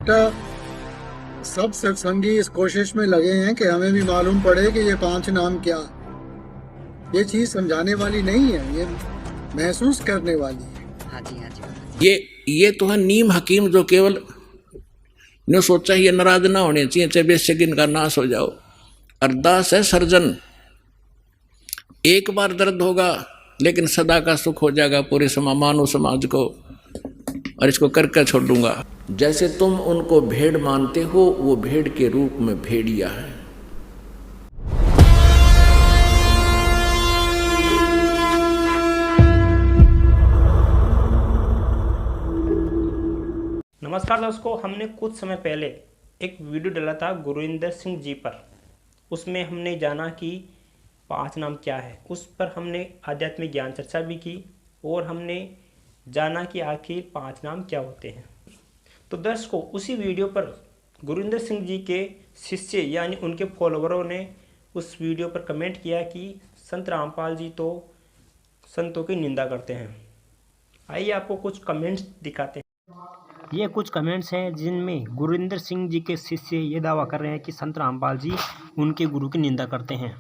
सब सत्संगी इस कोशिश में लगे हैं कि हमें भी मालूम पड़े कि ये 5 नाम क्या। ये चीज समझाने वाली नहीं है, ये महसूस करने वाली है। हाँ जी, हाँ जी। ये तो है नीम हकीम जो केवल ने सोचा ये नाराज ना होने चाहिए, चाहे बेशक इनका नाश हो जाओ। अरदास है सर्जन, एक बार दर्द होगा लेकिन सदा का सुख हो जाएगा पूरे मानव समाज को, और इसको करके छोड़ूंगा। जैसे तुम उनको भेड़ मानते हो, वो भेड़ के रूप में भेड़िया है। नमस्कार दोस्तों, हमने कुछ समय पहले एक वीडियो डाला था गुरविंदर सिंह जी पर। उसमें हमने जाना कि 5 नाम क्या है, उस पर हमने आध्यात्मिक ज्ञान चर्चा भी की और हमने जाना कि आखिर 5 नाम क्या होते हैं। तो दर्शकों, उसी वीडियो पर गुरविंदर सिंह जी के शिष्य यानी उनके फॉलोवरों ने उस वीडियो पर कमेंट किया कि संत रामपाल जी तो संतों की निंदा करते हैं। आइए आपको कुछ कमेंट्स दिखाते हैं। ये कुछ कमेंट्स हैं जिनमें गुरविंदर सिंह जी के शिष्य ये दावा कर रहे हैं कि संत रामपाल जी उनके गुरु की निंदा करते हैं।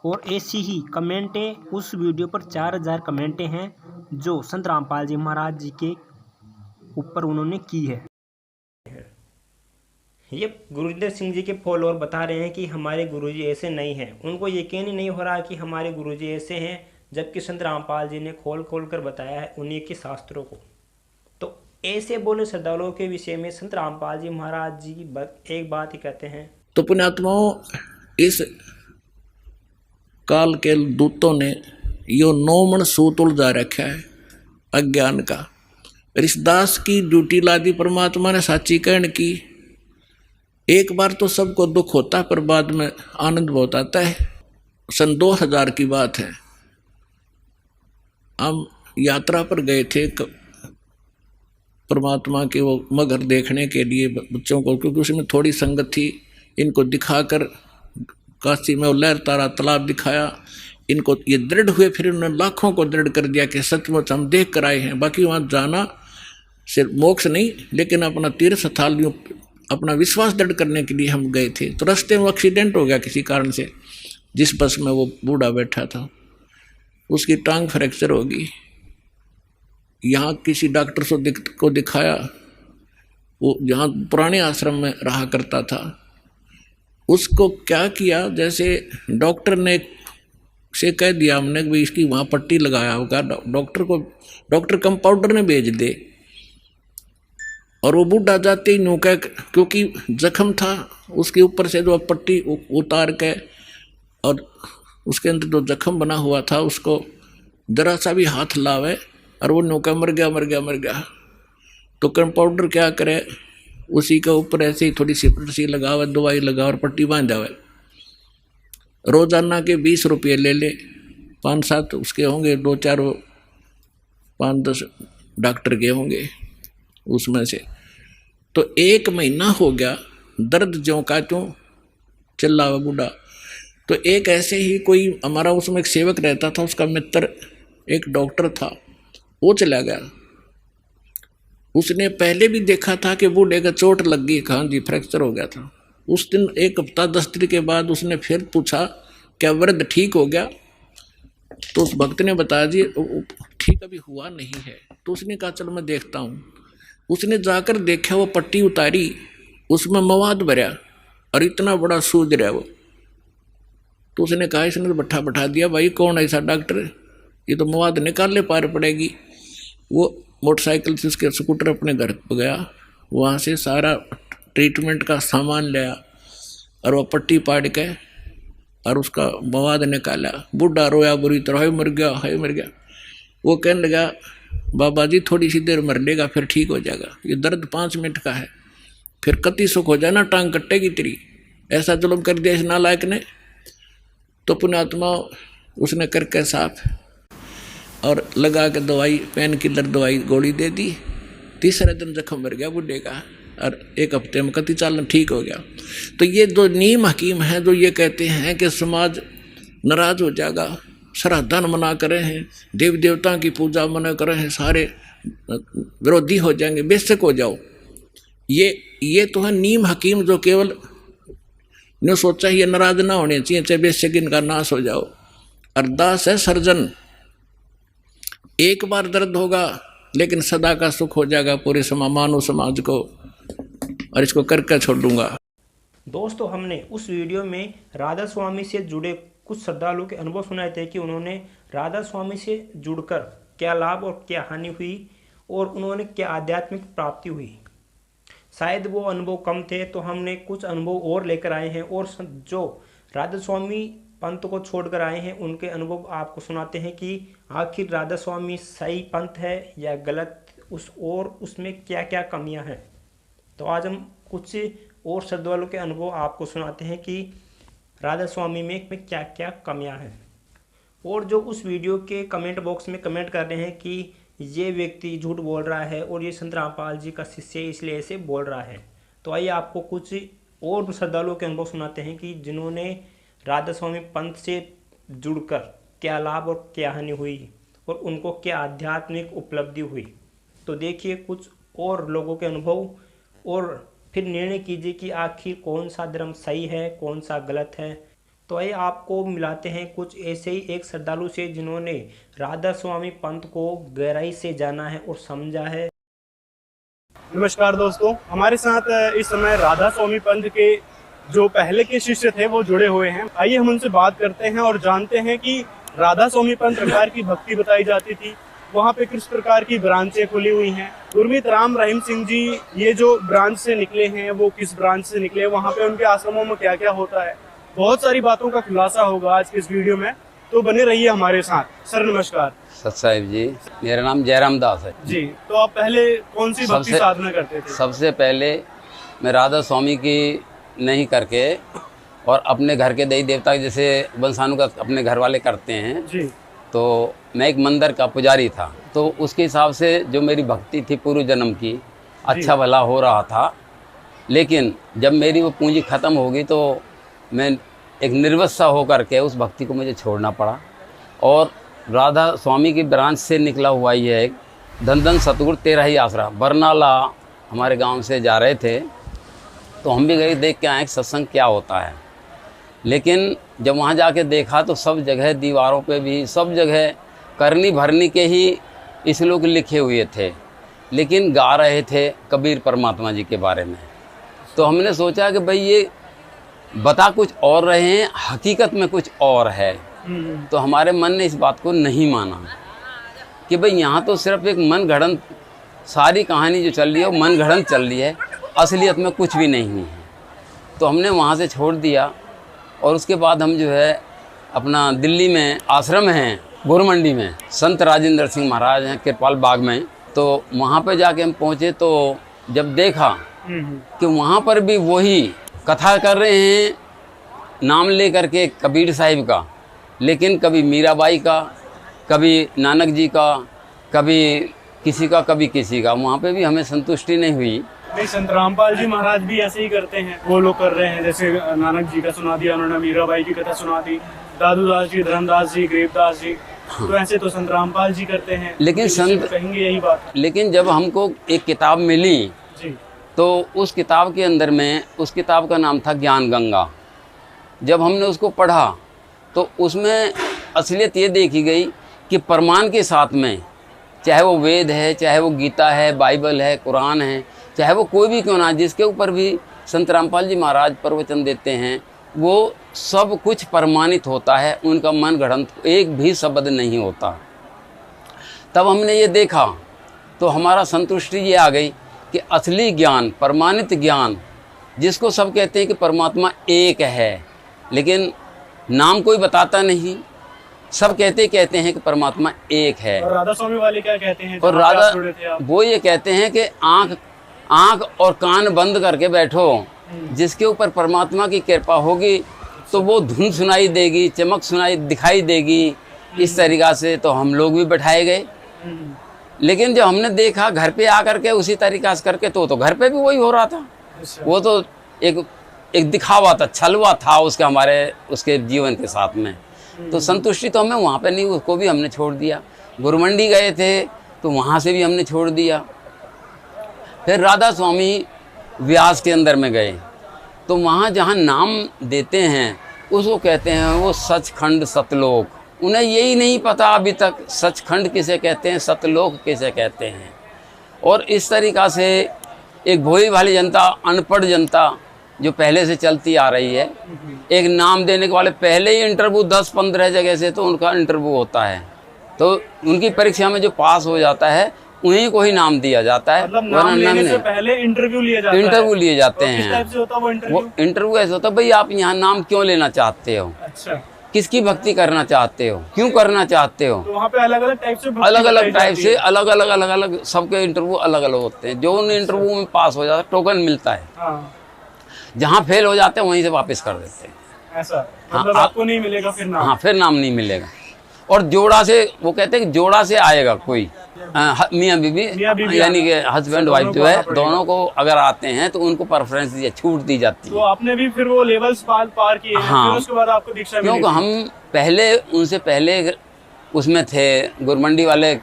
और ऐसी ही कमेंटें उस वीडियो पर 4000 कमेंटें हैं जो संत रामपाल जी महाराज जी के ऊपर उन्होंने की है। ये गुरविंदर सिंह जी के फॉलोअर बता रहे हैं कि हमारे गुरुजी ऐसे नहीं हैं। उनको यकीन ही नहीं हो रहा कि हमारे गुरुजी ऐसे हैं, जबकि संत रामपाल जी ने खोल खोल कर बताया है उन्हीं के शास्त्रों को। तो ऐसे बोले श्रद्धालुओं के विषय में संत रामपाल जी महाराज जी एक बात ही कहते हैं। तो पुण्यात्माओं, इस काल के दूतों ने यो 9 मन सूत उलझा रखा है अज्ञान का। ऋषिदास की ड्यूटी ला दी परमात्मा ने साची कहन की। एक बार तो सबको दुख होता है पर बाद में आनंद बहुत आता है। सन 2000 की बात है, हम यात्रा पर गए थे परमात्मा के वो मगर देखने के लिए बच्चों को, क्योंकि उसमें थोड़ी संगत थी। इनको दिखाकर काशी में लहर तारा तालाब दिखाया, इनको ये दृढ़ हुए। फिर उन्होंने लाखों को दृढ़ कर दिया कि सचमुच हम देख कर आए हैं। बाकी वहाँ जाना सिर्फ मोक्ष नहीं, लेकिन अपना तीर्थ स्थल, अपना विश्वास दृढ़ करने के लिए हम गए थे। तो रास्ते में एक्सीडेंट हो गया किसी कारण से। जिस बस में वो बूढ़ा बैठा था उसकी टांग फ्रैक्चर हो गई। यहाँ किसी डॉक्टर को दिखाया, वो जहाँ पुराने आश्रम में रहा करता था। उसको क्या किया, जैसे डॉक्टर ने से कह दिया हमने कि इसकी वहाँ पट्टी लगाया होगा, डॉक्टर कंपाउंडर ने भेज दे। और वो बूढ़ा जाते ही नौका, क्योंकि जख्म था उसके ऊपर से जो पट्टी उतार के और उसके अंदर जो जख्म बना हुआ था उसको जरा सा भी हाथ लावे और वो नौका मर गया। तो कंपाउंडर क्या करे, उसी के ऊपर ऐसे ही थोड़ी सी लगावे, दवाई लगावे और पट्टी बांधावे। रोजाना के 20 रुपये ले ले, 5-7 उसके होंगे, 2-4 5-10 डॉक्टर के होंगे उसमें से। तो 1 महीना हो गया, दर्द ज्यों का त्यों चिल्ला हुआ बूढ़ा। तो एक ऐसे ही कोई हमारा उसमें एक सेवक रहता था, उसका मित्र एक डॉक्टर था, वो चला गया। उसने पहले भी देखा था कि बूढ़े का चोट लग गई, कहाँ जी फ्रैक्चर हो गया था। उस दिन 1 हफ्ता 10 दिन के बाद उसने फिर पूछा क्या वृद्ध ठीक हो गया। तो उस भक्त ने बताया जी ठीक अभी हुआ नहीं है। तो उसने कहा चलो मैं देखता हूँ। उसने जाकर देखा, वो पट्टी उतारी, उसमें मवाद भरा और इतना बड़ा सूज रहा वो। तो उसने कहा इसने तो बैठा दिया, भाई कौन ऐसा डॉक्टर, ये तो मवाद निकालने पार पड़ेगी। वो मोटरसाइकिल से उसके स्कूटर अपने घर पर गया, वहाँ से सारा ट्रीटमेंट का सामान लिया और वो पट्टी पाड़ के और उसका मवाद निकाला। बूढ़ा रोया बुरी तरह, हाय मर गया। वो कहने लगा बाबा जी थोड़ी सी देर मर लेगा फिर ठीक हो जाएगा, ये दर्द 5 मिनट का है, फिर कति सुख हो जाना, टांग कटेगी तेरी। ऐसा जुल्म कर दिया इस नालायक ने। तो पुण्यात्मा उसने करके साफ और लगा के दवाई, पेन किलर दवाई गोली दे दी। तीसरे दिन जख्म मर गया बूढ़े का और 1 हफ्ते में कति चालन ठीक हो गया। तो ये 2 नीम हकीम हैं जो ये कहते हैं कि समाज नाराज हो जाएगा, श्राद्धान मना कर रहे हैं, देव देवता की पूजा मना कर रहे हैं, सारे विरोधी हो जाएंगे। बेशक हो जाओ, ये तो है नीम हकीम जो केवल ने सोचा ये नाराज ना होने चाहिए, चाहे बेशक इनका नाश हो जाओ। अरदास है सर्जन, एक बार दर्द होगा लेकिन सदा का सुख हो जाएगा पूरे मानव समाज को, और इसको करके छोड़ दूंगा। दोस्तों, हमने उस वीडियो में राधा स्वामी से जुड़े कुछ श्रद्धालुओं के अनुभव सुनाए थे कि उन्होंने राधा स्वामी से जुड़कर क्या लाभ और क्या हानि हुई और उन्होंने क्या आध्यात्मिक प्राप्ति हुई। शायद वो अनुभव कम थे तो हमने कुछ अनुभव और लेकर आए हैं, और जो राधा स्वामी पंथ को छोड़कर आए हैं उनके अनुभव आपको सुनाते हैं कि आखिर राधा स्वामी सही पंथ है या गलत, उसमें क्या क्या कमियां हैं। तो आज हम कुछ और श्रद्धालुओं के अनुभव आपको सुनाते हैं कि राधा स्वामी में क्या क्या कमियां हैं। और जो उस वीडियो के कमेंट बॉक्स में कमेंट कर रहे हैं कि ये व्यक्ति झूठ बोल रहा है और ये संत रामपाल जी का शिष्य इसलिए ऐसे बोल रहा है, तो आइए आपको कुछ और श्रद्धालुओं के अनुभव सुनाते हैं कि जिन्होंने राधा स्वामी पंथ से जुड़कर क्या लाभ और क्या हानि हुई और उनको क्या आध्यात्मिक उपलब्धि हुई। तो देखिए कुछ और लोगों के अनुभव और फिर निर्णय कीजिए कि आखिर कौन सा धर्म सही है, कौन सा गलत है। तो आइए आपको मिलाते हैं कुछ ऐसे ही एक श्रद्धालु से जिन्होंने राधा स्वामी पंथ को गहराई से जाना है और समझा है। नमस्कार दोस्तों, हमारे साथ इस समय राधा स्वामी पंथ के जो पहले के शिष्य थे वो जुड़े हुए हैं। आइए हम उनसे बात करते हैं और जानते हैं कि राधा स्वामी पंथ प्रकार की भक्ति बताई जाती थी, वहाँ पे किस प्रकार की ब्रांचें खुली हुई हैं। गुरमीत राम रहीम सिंह जी ये जो ब्रांच से निकले हैं वो किस ब्रांच से निकले, वहाँ पे उनके आश्रमों में क्या क्या होता है, बहुत सारी बातों का खुलासा होगा आज के इस वीडियो में, तो बने रहिए हमारे साथ। सर नमस्कार। सत साहिब जी, मेरा नाम जयराम दास है जी। तो आप पहले कौन सी भक्ति साधना करते थे? सबसे पहले मैं राधा स्वामी की नहीं करके और अपने घर के देवी देवता जैसे बंसानु का अपने घर वाले करते हैं जी। तो मैं एक मंदिर का पुजारी था, तो उसके हिसाब से जो मेरी भक्ति थी पूर्व जन्म की अच्छा भला हो रहा था। लेकिन जब मेरी वो पूंजी ख़त्म हो गई तो मैं एक निर्वस सा होकर के उस भक्ति को मुझे छोड़ना पड़ा, और राधा स्वामी की ब्रांच से निकला हुआ ये एक धन धन सतगुरु तेरा ही आसरा बरनाला हमारे गांव से जा रहे थे, तो हम भी गए देख के आए कि सत्संग क्या होता है। लेकिन जब वहाँ जाके देखा तो सब जगह दीवारों पे भी सब जगह करनी भरनी के ही श्लोक लिखे हुए थे, लेकिन गा रहे थे कबीर परमात्मा जी के बारे में। तो हमने सोचा कि भाई ये बता कुछ और रहे हैं, हकीकत में कुछ और है। तो हमारे मन ने इस बात को नहीं माना कि भाई यहाँ तो सिर्फ एक मन गढ़ंत सारी कहानी जो चल रही है वो मन गढ़ंत चल रही है, असलियत में कुछ भी नहीं है। तो हमने वहाँ से छोड़ दिया, और उसके बाद हम जो है अपना दिल्ली में आश्रम हैं गोरमंडी में, संत राजेंद्र सिंह महाराज हैं कृपाल बाग में, तो वहाँ पे जाके हम पहुँचे तो जब देखा कि वहाँ पर भी वही कथा कर रहे हैं नाम ले करके कबीर साहिब का, लेकिन कभी मीराबाई का, कभी नानक जी का, कभी किसी का, कभी किसी का। वहाँ पे भी हमें संतुष्टि नहीं हुई। नहीं, संत रामपाल जी महाराज भी ऐसे ही करते हैं, वो लोग कर रहे हैं, जैसे नानक जी का सुना दिया उन्होंने, मीराबाई की कथा सुना दी, दादू दास जी, धर्मदास जी, गरीबदास जी, तो ऐसे तो संत रामपाल जी करते हैं। लेकिन संत कहेंगे यही बात। लेकिन जब हमको एक किताब मिली जी, तो उस किताब के अंदर में, उस किताब का नाम था ज्ञान गंगा। जब हमने उसको पढ़ा तो उसमें असलियत ये देखी गई कि प्रमाण के साथ में, चाहे वो वेद है, चाहे वो गीता है, बाइबल है, कुरान है, चाहे वो कोई भी क्यों ना, जिसके ऊपर भी संत रामपाल जी महाराज प्रवचन देते हैं, वो सब कुछ प्रमाणित होता है, उनका मन गढ़ंत एक भी शब्द नहीं होता। तब हमने ये देखा तो हमारा संतुष्टि ये आ गई कि असली ज्ञान, प्रमाणित ज्ञान, जिसको सब कहते हैं कि परमात्मा एक है, लेकिन नाम कोई बताता नहीं, सब कहते हैं कि परमात्मा एक है। और राधा स्वामी वाले क्या कहते हैं? और राधा वो ये कहते हैं कि आँख और कान बंद करके बैठो, जिसके ऊपर परमात्मा की कृपा होगी तो वो धुन सुनाई देगी, चमक दिखाई देगी। इस तरीक़ा से तो हम लोग भी बैठाए गए। लेकिन जब हमने देखा घर पे आकर के उसी तरीक़ा से करके, तो घर पे भी वही हो रहा था। वो तो एक दिखावा था, छलवा था उसके, हमारे उसके जीवन के साथ में। तो संतुष्टि तो हमें वहाँ पे नहीं, उसको भी हमने छोड़ दिया। गुरमंडी गए थे तो वहाँ से भी हमने छोड़ दिया। फिर राधा स्वामी व्यास के अंदर में गए तो वहाँ जहाँ नाम देते हैं उसको कहते हैं वो सचखंड सतलोक। उन्हें यही नहीं पता अभी तक सचखंड किसे कहते हैं, सतलोक किसे कहते हैं। और इस तरीक़ा से एक भोली भाली जनता, अनपढ़ जनता जो पहले से चलती आ रही है, एक नाम देने के वाले पहले ही इंटरव्यू 10-15 जगह से तो उनका इंटरव्यू होता है, तो उनकी परीक्षा में जो पास हो जाता है उन्हीं को ही नाम दिया जाता है। मतलब नाम लेने से पहले इंटरव्यू लिए जाते हैं। इंटरव्यू लिए जाते हैं। किस टाइप से होता है वो इंटरव्यू? वो इंटरव्यू ऐसा होता है, भाई आप यहाँ नाम क्यों लेना चाहते हो, अच्छा, किसकी भक्ति करना चाहते हो, क्यों करना चाहते हो। तो वहाँ पे अलग अलग टाइप से अलग अलग टाइप से अलग अलग सबके इंटरव्यू अलग अलग होते हैं। जो उन इंटरव्यू में पास हो जाता है टोकन मिलता है, हाँ। जहाँ फेल हो जाते हैं वहीं से वापस कर देते हैं। ऐसा मतलब आपको नहीं मिलेगा फिर नाम? हाँ, फिर नाम नहीं मिलेगा। और जोड़ा से, वो कहते हैं कि जोड़ा से आएगा कोई, मियाँ बीबी यानी कि हस्बैंड वाइफ जो है, दोनों को अगर आते हैं तो उनको प्रेफरेंस दी, छूट दी जाती है। तो आपने भी फिर वो लेवल्स पार किए हैं, हाँ, फिर उसके बाद आपको दीक्षा मिली? क्योंकि हम पहले उनसे पहले उसमें थे, गुरमंडी वाले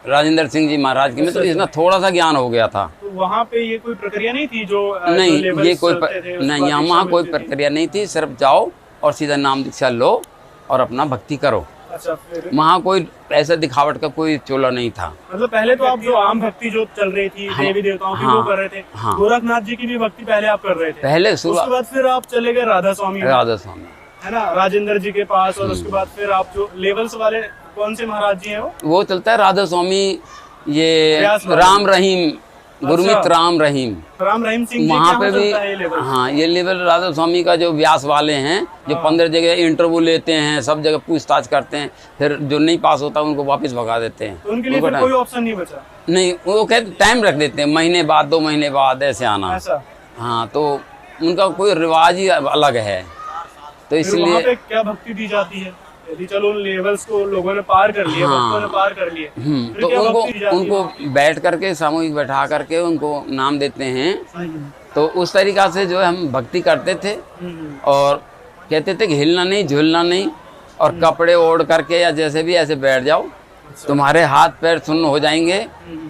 राजेंद्र सिंह जी महाराज की में, तो इतना थोड़ा सा ज्ञान हो गया था। तो वहाँ पे ये कोई प्रक्रिया नहीं थी जो नहीं, जो ये कोई नहीं, यहाँ वहाँ कोई प्रक्रिया नहीं थी, सिर्फ जाओ और सीधा नाम दीक्षा लो और अपना भक्ति करो। अच्छा, फिर वहाँ कोई ऐसा दिखावट का कोई चोला नहीं था। मतलब पहले तो आप जो आम भक्ति जो चल रही थी, देवी देवताओं की, वो कर रहे थे। हाँ। गोरखनाथ जी की भी भक्ति पहले आप कर रहे थे? पहले उसके बाद फिर आप चले गए राधा स्वामी है ना, राजेंद्र जी के पास, और उसके बाद फिर आप जो लेवल्स वाले, कौन से महाराज जी हैं वो चलता है राधा स्वामी, ये राम रहीम, गुरमीत राम रहीम सिंह जी, वहाँ पे भी। ये लेवल? हाँ, ये लेवल राधा स्वामी का जो व्यास वाले हैं, जो 15 जगह इंटरव्यू लेते हैं, सब जगह पूछताछ करते हैं, फिर जो नहीं पास होता उनको वापस भगा देते हैं। तो उनके लिए फिर कोई ऑप्शन नहीं बचा? नहीं, वो कहते टाइम रख देते हैं, महीने बाद, 2 महीने बाद ऐसे आना। ऐसा? हाँ, तो उनका कोई रिवाज ही अलग है, तो इसलिए क्या भक्ति दी जाती है? यदि चलो उन लेवल्स को लोगों ने पार कर लिए, भक्तों ने पार कर लिए, तो उनको बैठ करके, सामूहिक बैठा करके उनको नाम देते हैं। तो उस तरीका से जो है हम भक्ति करते थे, और कहते थे कि हिलना नहीं, झूलना नहीं, और कपड़े ओढ़ करके या जैसे भी ऐसे बैठ जाओ, तुम्हारे हाथ पैर सुन्न हो जाएंगे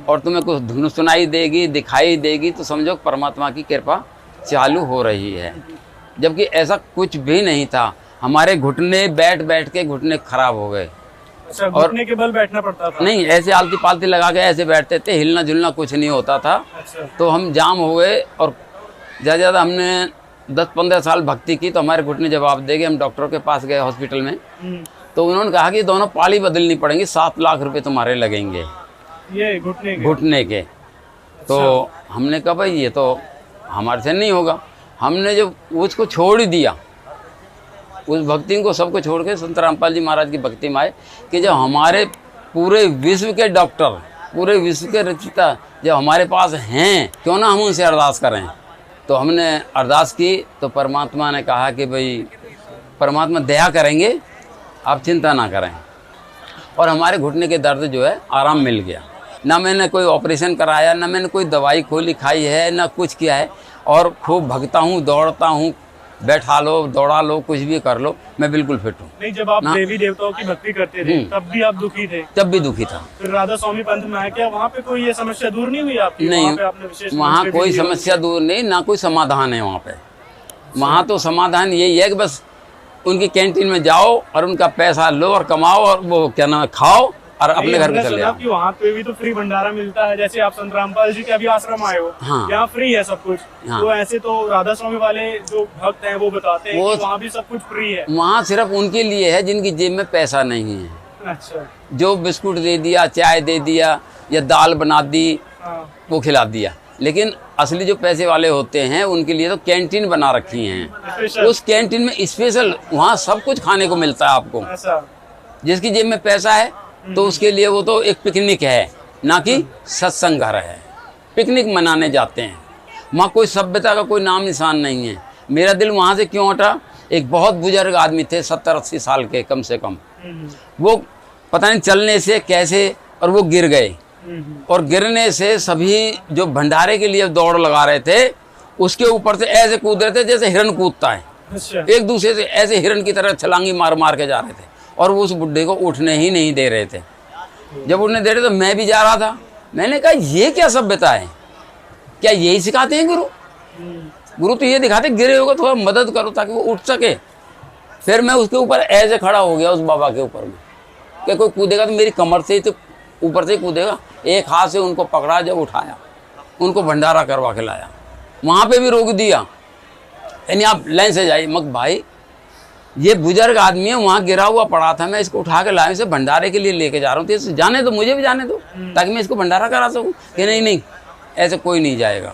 और तुम्हें कुछ धुन सुनाई देगी, दिखाई देगी, तो समझो परमात्मा की कृपा चालू हो रही है। जबकि ऐसा कुछ भी नहीं था। हमारे घुटने बैठ बैठ के घुटने खराब हो गए। अच्छा, घुटने के बल बैठना पड़ता था? नहीं, ऐसे आलती पालती लगा के ऐसे बैठते थे, हिलना झुलना कुछ नहीं होता था। अच्छा। तो हम जाम हो गए, और ज़्यादा हमने 10-15 साल भक्ति की, तो हमारे घुटने जवाब दे गए। हम डॉक्टरों के पास गए हॉस्पिटल में, तो उन्होंने कहा कि दोनों पाली बदलनी पड़ेंगी, 7 लाख रुपए तुम्हारे लगेंगे ये घुटने के। तो हमने कहा भाई ये तो हमारे से नहीं होगा। हमने जो उसको छोड़ ही दिया, उस भक्ति को सबको छोड़ के संत रामपाल जी महाराज की भक्ति में आए कि जब हमारे पूरे विश्व के डॉक्टर, पूरे विश्व के रचयिता जब हमारे पास हैं, क्यों ना हम उनसे अरदास करें। तो हमने अरदास की, तो परमात्मा ने कहा कि भाई परमात्मा दया करेंगे, आप चिंता ना करें। और हमारे घुटने के दर्द जो है आराम मिल गया। ना मैंने कोई ऑपरेशन कराया, ना मैंने कोई दवाई खोली खाई है, ना कुछ किया है। और खूब भगता हूँ, दौड़ता हूँ, बैठा लो, दौड़ा लो, कुछ भी कर लो, मैं बिल्कुल फिट हूँ। नहीं, जब आप देवी देवताओं की भक्ति करते थे तब भी आप दुखी थे? तब भी दुखी था। फिर राधा स्वामी पंथ में आए, क्या वहाँ पे कोई ये समस्या दूर नहीं हुई आपकी? नहीं, वहाँ कोई समस्या दूर नहीं, ना कोई समाधान है वहाँ पे। वहाँ तो समाधान यही है कि बस उनकी कैंटीन में जाओ और उनका पैसा लो और कमाओ, और वो क्या नाम है, खाओ और अपने घर पे चले जाओ। वहाँ पे भी तो फ्री भंडारा मिलता है, जैसे आप संत रामपाल जी के अभी आश्रम आए हो, हाँ, यहाँ फ्री है सब कुछ। हाँ। तो ऐसे तो राधा स्वामी वाले जो भक्त हैं वो बताते हैं कि वहाँ भी सब कुछ फ्री है। वहाँ सिर्फ उनके लिए है जिनकी जेब में पैसा नहीं है। अच्छा। जो बिस्कुट दे दिया, चाय दे दिया, या दाल बना दी, वो खिला दिया। लेकिन असली जो पैसे वाले होते हैं उनके लिए तो कैंटीन बना रखी हैं। उस कैंटीन में स्पेशल वहाँ सब कुछ खाने को मिलता है आपको। जिसकी जेब में पैसा है तो उसके लिए वो तो एक पिकनिक है, ना कि सत्संग घर है। पिकनिक मनाने जाते हैं, वहाँ कोई सभ्यता का कोई नाम निशान नहीं है। मेरा दिल वहाँ से क्यों हटा, एक बहुत बुजुर्ग आदमी थे, 70-80 साल के कम से कम। वो पता नहीं चलने से कैसे, और वो गिर गए, और गिरने से सभी जो भंडारे के लिए दौड़ लगा रहे थे उसके ऊपर से ऐसे कूद रहे थे जैसे हिरन कूदता है। अच्छा। एक दूसरे से ऐसे हिरन की तरह छलांगी मार मार के जा रहे थे, और वो उस बुड्ढे को उठने ही नहीं दे रहे थे। जब उठने दे रहे तो मैं भी जा रहा था। मैंने कहा ये क्या सभ्यता है, क्या यही सिखाते हैं गुरु? गुरु तो ये दिखाते गिरे होगा थोड़ा मदद करो ताकि वो उठ सके। फिर मैं उसके ऊपर ऐसे खड़ा हो गया उस बाबा के ऊपर में कि कोई कूदेगा तो मेरी कमर से ही तो ऊपर से ही कूदेगा। एक हाथ से उनको पकड़ा, जब उठाया उनको भंडारा करवा के लाया, वहाँ पे भी रोक दिया, यानी आप लाइन से जाइए। मगर भाई ये बुजुर्ग आदमी है, वहाँ गिरा हुआ पड़ा था, मैं इसको उठा के लाया, इसे भंडारे के लिए लेके जा रहा हूँ, तो इसे जाने दो, मुझे भी जाने दो ताकि मैं इसको भंडारा करा सकूँ। कि नहीं नहीं ऐसे कोई नहीं जाएगा।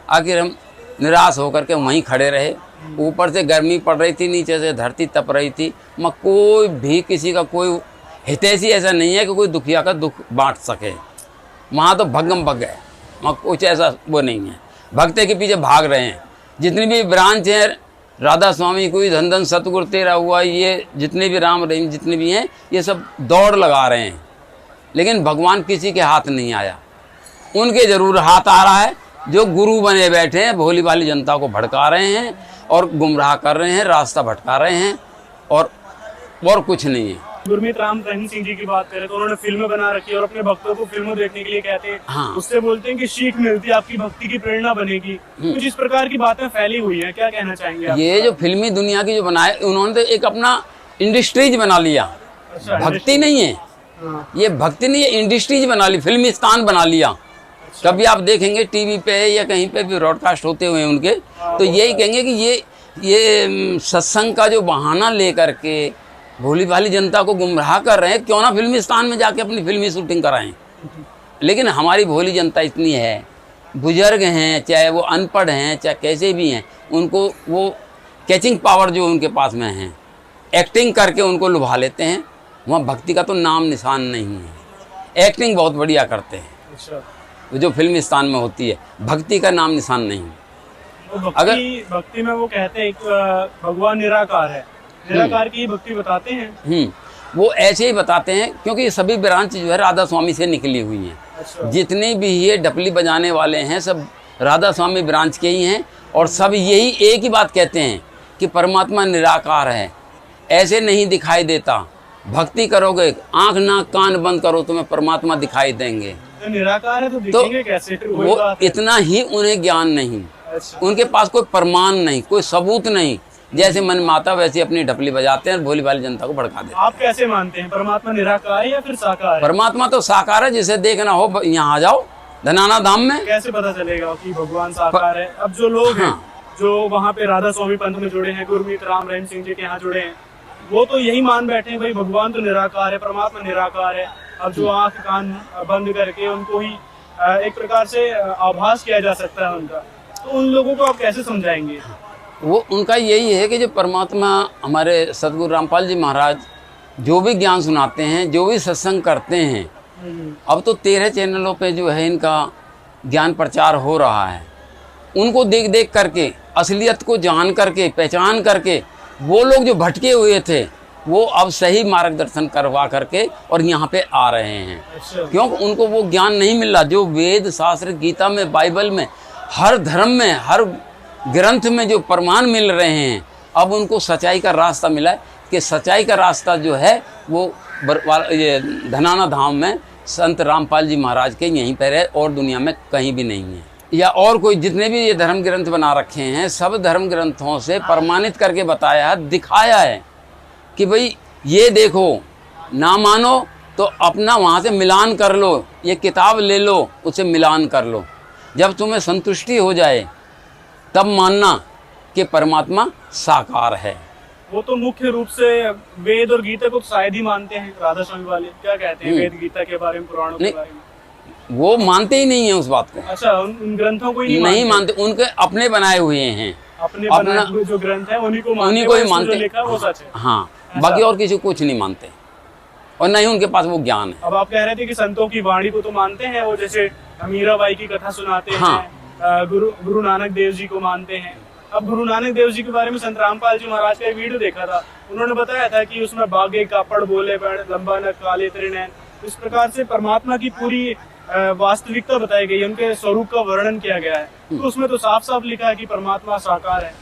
आखिर हम निराश होकर के वहीं खड़े रहे। ऊपर से गर्मी पड़ रही थी, नीचे से धरती तप रही थी। मगर कोई भी किसी का कोई हितैषी ऐसा नहीं है कि कोई दुखिया का दुख बांट सके। वहाँ तो भगम भग गए, मगर कुछ ऐसा वो नहीं है। भक्ते के पीछे भाग रहे हैं। जितनी भी ब्रांच हैं, राधा स्वामी कोई धन धन सतगुरु तेरा हुआ, ये जितने भी राम रहीम जितने भी हैं, ये सब दौड़ लगा रहे हैं, लेकिन भगवान किसी के हाथ नहीं आया। उनके जरूर हाथ आ रहा है जो गुरु बने बैठे हैं, भोली भाली जनता को भड़का रहे हैं और गुमराह कर रहे हैं, रास्ता भटका रहे हैं, और कुछ नहीं है। गुरमीत राम रहीम सिंह जी की बात करें तो उन्होंने फिल्में बना रखी है और अपने भक्तों को फिल्मों देखने के लिए कहते हैं। हाँ। उससे बोलते हैं कि सीख मिलती है, आपकी भक्ति की प्रेरणा बनेगी। कुछ इस प्रकार की बातें फैली हुई है, क्या कहना चाहेंगे आप? ये जो फिल्मी दुनिया की जो बनाए, उन्होंने तो एक अपना इंडस्ट्रीज बना लिया। अच्छा, भक्ति नहीं है, ये भक्ति नहीं है, इंडस्ट्रीज बना ली, फिल्मिस्तान बना लिया। कभी आप देखेंगे टीवी पे या कहीं पे भी ब्रॉडकास्ट होते हुए उनके, तो यही कहेंगे कि ये सत्संग का जो बहाना लेकर के भोली भाली जनता को गुमराह कर रहे हैं, क्यों ना फिल्मिस्तान में जाके अपनी फिल्मी शूटिंग कराएं। लेकिन हमारी भोली जनता इतनी है, बुजुर्ग हैं, चाहे वो अनपढ़ हैं, चाहे कैसे भी हैं, उनको वो कैचिंग पावर जो उनके पास में है, एक्टिंग करके उनको लुभा लेते हैं। वहाँ भक्ति का तो नाम निशान नहीं है। एक्टिंग बहुत बढ़िया करते हैं। अच्छा। जो फिल्मिस्तान में होती है, भक्ति का नाम निशान नहीं। अगर भक्ति में वो कहते हैं भगवान निराकार है, निराकार की भक्ति बताते हैं। वो ऐसे ही बताते हैं, क्योंकि ये सभी ब्रांच जो है राधा स्वामी से निकली हुई हैं। अच्छा। जितने भी ये डपली बजाने वाले हैं सब राधा स्वामी ब्रांच के ही हैं, और सब यही एक ही बात कहते हैं कि परमात्मा निराकार है, ऐसे नहीं दिखाई देता। भक्ति करोगे, आंख नाक कान बंद करो, तुम्हें परमात्मा दिखाई देंगे। तो निराकार है तो दिखेंगे कैसे? वो इतना ही उन्हें ज्ञान नहीं। अच्छा। उनके पास कोई प्रमाण नहीं, कोई सबूत नहीं। जैसे मन माता वैसे अपनी ढपली बजाते हैं और भोली भाली जनता को भड़का देते हैं। आप कैसे मानते हैं, परमात्मा निराकार है या फिर साकार है? परमात्मा तो साकार है, जिसे देखना हो यहाँ आ जाओ धनाना धाम में। कैसे पता चलेगा कि भगवान साकार है? अब जो लोग हैं जो वहाँ पे राधा स्वामी पंथ में जुड़े हैं, गुरमीत राम रहीम सिंह जी के यहाँ जुड़े हैं, वो तो यही मान बैठे हैं भाई भगवान तो निराकार है, परमात्मा निराकार है। अब जो आंख कान बंद करके उनको ही एक प्रकार से आभास किया जा सकता है उनका, तो उन लोगों को आप कैसे समझाएंगे? वो उनका यही है कि जो परमात्मा हमारे सतगुरु रामपाल जी महाराज जो भी ज्ञान सुनाते हैं, जो भी सत्संग करते हैं, अब तो 13 चैनलों पे जो है इनका ज्ञान प्रचार हो रहा है। उनको देख देख करके, असलियत को जान करके, पहचान करके, वो लोग जो भटके हुए थे वो अब सही मार्गदर्शन करवा करके और यहाँ पे आ रहे हैं। अच्छा। क्योंकि उनको वो ज्ञान नहीं मिल रहा जो वेद शास्त्र, गीता में, बाइबल में, हर धर्म में, हर ग्रंथ में जो प्रमाण मिल रहे हैं। अब उनको सच्चाई का रास्ता मिला है कि सच्चाई का रास्ता जो है वो ये धनाना धाम में संत रामपाल जी महाराज के यहीं पर है, और दुनिया में कहीं भी नहीं है। या और कोई जितने भी ये धर्म ग्रंथ बना रखे हैं, सब धर्म ग्रंथों से प्रमाणित करके बताया है, दिखाया है कि भाई ये देखो, ना मानो तो अपना वहाँ से मिलान कर लो, ये किताब ले लो, उसे मिलान कर लो। जब तुम्हें संतुष्टि हो जाए तब मानना कि परमात्मा साकार है। वो तो मुख्य रूप से वेद और गीता को शायद ही मानते हैं राधा स्वामी वाले। क्या कहते हैं वेद गीता के बारे में, पुराणों के बारे में? वो मानते ही नहीं है उस बात को। अच्छा, उन ग्रंथों को ही नहीं मानते। उनके अपने बनाए हुए हैं, अपने बनाए हुए जो ग्रंथ है उन्हीं को ही मानते, लिखा वो सच है। हाँ, बाकी और किसी को कुछ नहीं मानते, और नहीं उनके पास वो ज्ञान है। अब आप कह रहे थे कि संतों की वाणी को तो मानते हैं, वो जैसे मीराबाई की कथा सुनाते हैं, गुरु नानक देव जी को मानते हैं। अब गुरु नानक देव जी के बारे में संत रामपाल जी महाराज का एक वीडियो देखा था, उन्होंने बताया था कि उसमें बागे कापड़ बोले पैड़ लंबा नक काले तेरे नैन, इस प्रकार से परमात्मा की पूरी वास्तविकता बताई गई है, उनके स्वरूप का वर्णन किया गया है। तो उसमें तो साफ साफ लिखा है कि परमात्मा साकार है।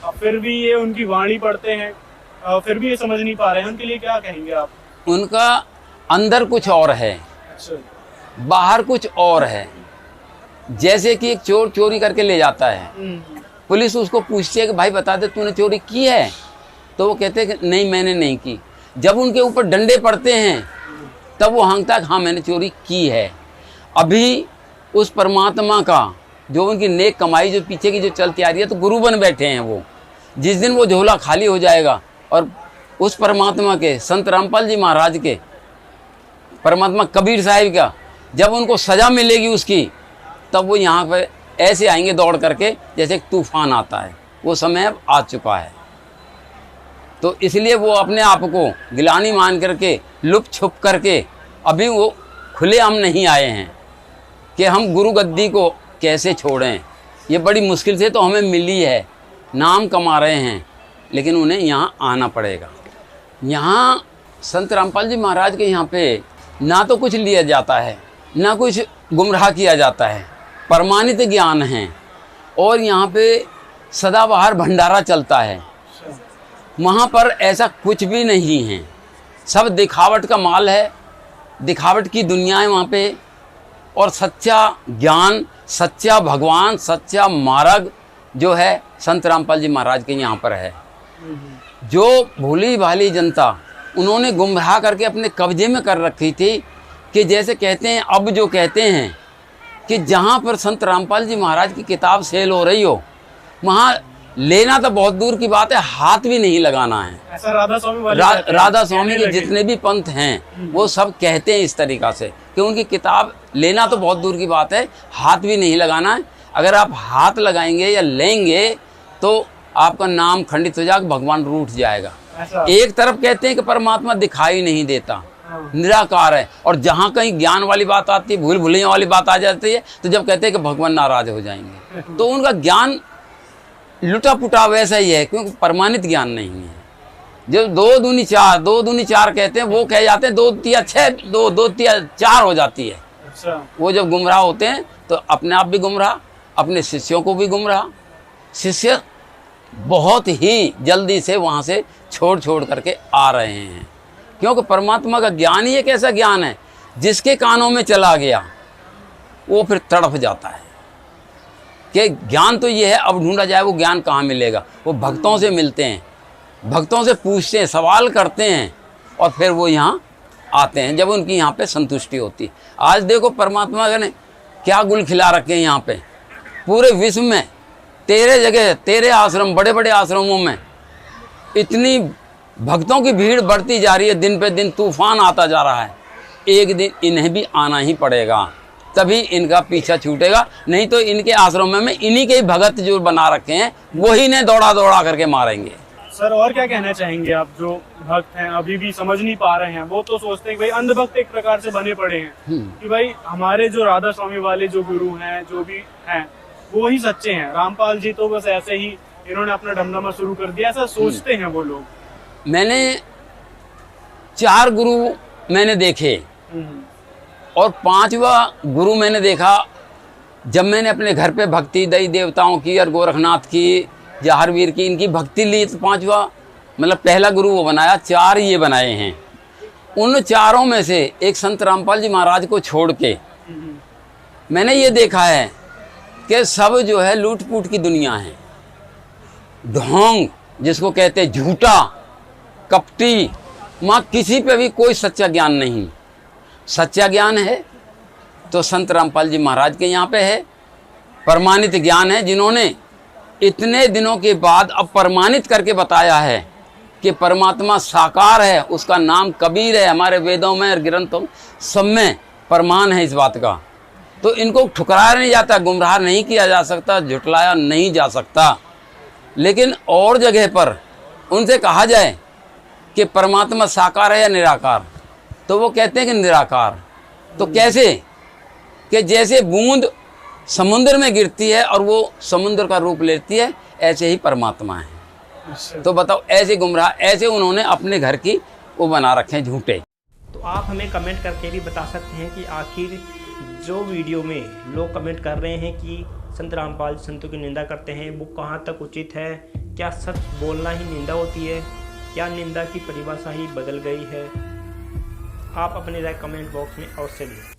अब फिर भी ये उनकी वाणी पढ़ते हैं, फिर भी ये समझ नहीं पा रहे हैं, उनके लिए क्या कहेंगे आप? उनका अंदर कुछ और है, बाहर कुछ और है। जैसे कि एक चोर चोरी करके ले जाता है, पुलिस उसको पूछती है कि भाई बता दे तूने चोरी की है, तो वो कहते हैं कि नहीं मैंने नहीं की। जब उनके ऊपर डंडे पड़ते हैं तब वो हाँगता है हाँ मैंने चोरी की है। अभी उस परमात्मा का जो उनकी नेक कमाई जो पीछे की जो चलती आ रही है, तो गुरु बन बैठे हैं वो। जिस दिन वो झोला खाली हो जाएगा और उस परमात्मा के संत रामपाल जी महाराज के, परमात्मा कबीर साहिब का जब उनको सज़ा मिलेगी उसकी, तब वो यहाँ पर ऐसे आएंगे दौड़ करके जैसे एक तूफान आता है। वो समय अब आ चुका है। तो इसलिए वो अपने आप को गिलानी मान करके लुप छुप करके अभी वो खुलेआम नहीं आए हैं कि हम गुरु गद्दी को कैसे छोड़ें। ये बड़ी मुश्किल से तो हमें मिली है, नाम कमा रहे हैं, लेकिन उन्हें यहाँ आना पड़ेगा। यहाँ संत रामपाल जी महाराज के यहाँ पे ना तो कुछ लिया जाता है, ना कुछ गुमराह किया जाता है, प्रमाणित ज्ञान है। और यहाँ पे सदाबहार भंडारा चलता है। वहाँ पर ऐसा कुछ भी नहीं है, सब दिखावट का माल है, दिखावट की दुनिया है वहाँ पे। और सच्चा ज्ञान, सच्चा भगवान, सच्चा मार्ग जो है संत रामपाल जी महाराज के यहाँ पर है। जो भोली भाली जनता उन्होंने गुमराह करके अपने कब्जे में कर रखी थी कि जैसे कहते हैं, अब जो कहते हैं कि जहाँ पर संत रामपाल जी महाराज की किताब सेल हो रही हो वहाँ लेना तो बहुत दूर की बात है, हाथ भी नहीं लगाना है। ऐसा राधा स्वामी वाले राधा स्वामी के जितने भी पंथ हैं वो सब कहते हैं इस तरीक़ा से कि उनकी किताब लेना तो बहुत दूर की बात है, हाथ भी नहीं लगाना है। अगर आप हाथ लगाएंगे या लेंगे तो आपका नाम खंडित हो जाएगा, भगवान रूठ जाएगा। एक तरफ कहते हैं कि परमात्मा दिखाई नहीं देता, निराकार है, और जहाँ कहीं ज्ञान वाली बात आती है, भूल भुलैया वाली बात आ जाती है, तो जब कहते हैं कि भगवान नाराज हो जाएंगे, तो उनका ज्ञान लुटा पुटा वैसा ही है, क्योंकि प्रमाणित ज्ञान नहीं है। जो 2 दूनी 4, 2 दूनी 4 कहते हैं, वो कह जाते हैं 2 तिया 6, 2 तिया 4 हो जाती है। वो जब गुमराह होते हैं तो अपने आप भी गुमराह, अपने शिष्यों को भी गुमराह। शिष्य बहुत ही जल्दी से वहाँ से छोड़ करके आ रहे हैं, क्योंकि परमात्मा का ज्ञान ही एक ऐसा ज्ञान है जिसके कानों में चला गया वो फिर तड़प जाता है कि ज्ञान तो ये है, अब ढूंढा जाए वो ज्ञान कहाँ मिलेगा। वो भक्तों से मिलते हैं, भक्तों से पूछते हैं, सवाल करते हैं, और फिर वो यहाँ आते हैं जब उनकी यहाँ पे संतुष्टि होती है। आज देखो परमात्मा ने क्या गुल खिला रखे हैं यहाँ पे, पूरे विश्व में 13 जगह 13 आश्रम, बड़े बड़े आश्रमों में इतनी भक्तों की भीड़ बढ़ती जा रही है, दिन पे दिन तूफान आता जा रहा है। एक दिन इन्हें भी आना ही पड़ेगा, तभी इनका पीछा छूटेगा, नहीं तो इनके आश्रम में इन्हीं के भगत जो बना रखे हैं वही इन्हें दौड़ा दौड़ा करके मारेंगे। सर और क्या कहना चाहेंगे आप, जो भक्त हैं अभी भी समझ नहीं पा रहे हैं, वो तो सोचते हैं कि भाई अंधभक्त एक प्रकार से बने पड़े हैं कि भाई हमारे जो राधा स्वामी वाले जो गुरु हैं, जो भी हैं, वो ही सच्चे हैं, रामपाल जी तो बस ऐसे ही इन्होंने अपना ढमढमा शुरू कर दिया, ऐसा सोचते हैं वो लोग। मैंने 4 गुरु मैंने देखे और 5वां गुरु मैंने देखा जब मैंने अपने घर पे भक्ति दई देवताओं की और गोरखनाथ की, जहारवीर की, इनकी भक्ति ली, तो 5वां मतलब पहला गुरु वो बनाया। 4 ये बनाए हैं। उन 4 में से एक संत रामपाल जी महाराज को छोड़ के मैंने ये देखा है कि सब जो है लूट पूट की दुनिया है, ढोंग जिसको कहते हैं, झूठा, कपटी, वहाँ किसी पे भी कोई सच्चा ज्ञान नहीं। सच्चा ज्ञान है तो संत रामपाल जी महाराज के यहाँ पे है, प्रमाणित ज्ञान है, जिन्होंने इतने दिनों के बाद अब प्रमाणित करके बताया है कि परमात्मा साकार है, उसका नाम कबीर है। हमारे वेदों में और ग्रंथों सब में प्रमाण है इस बात का। तो इनको ठुकराया नहीं जाता, गुमराह नहीं किया जा सकता, झुटलाया नहीं जा सकता। लेकिन और जगह पर उनसे कहा जाए कि परमात्मा साकार है या निराकार, तो वो कहते हैं कि निराकार। तो कैसे कि जैसे बूंद समुद्र में गिरती है और वो समुद्र का रूप लेती है, ऐसे ही परमात्मा है। तो बताओ, ऐसे गुमराह, ऐसे उन्होंने अपने घर की वो बना रखे हैं झूठे। तो आप हमें कमेंट करके भी बता सकते हैं कि आखिर जो वीडियो में लोग कमेंट कर रहे हैं कि संत रामपाल संतों की निंदा करते हैं, वो कहाँ तक उचित है? क्या सच बोलना ही निंदा होती है? क्या निंदा की परिभाषा ही बदल गई है? आप अपनी राय कमेंट बॉक्स में अवश्य दें।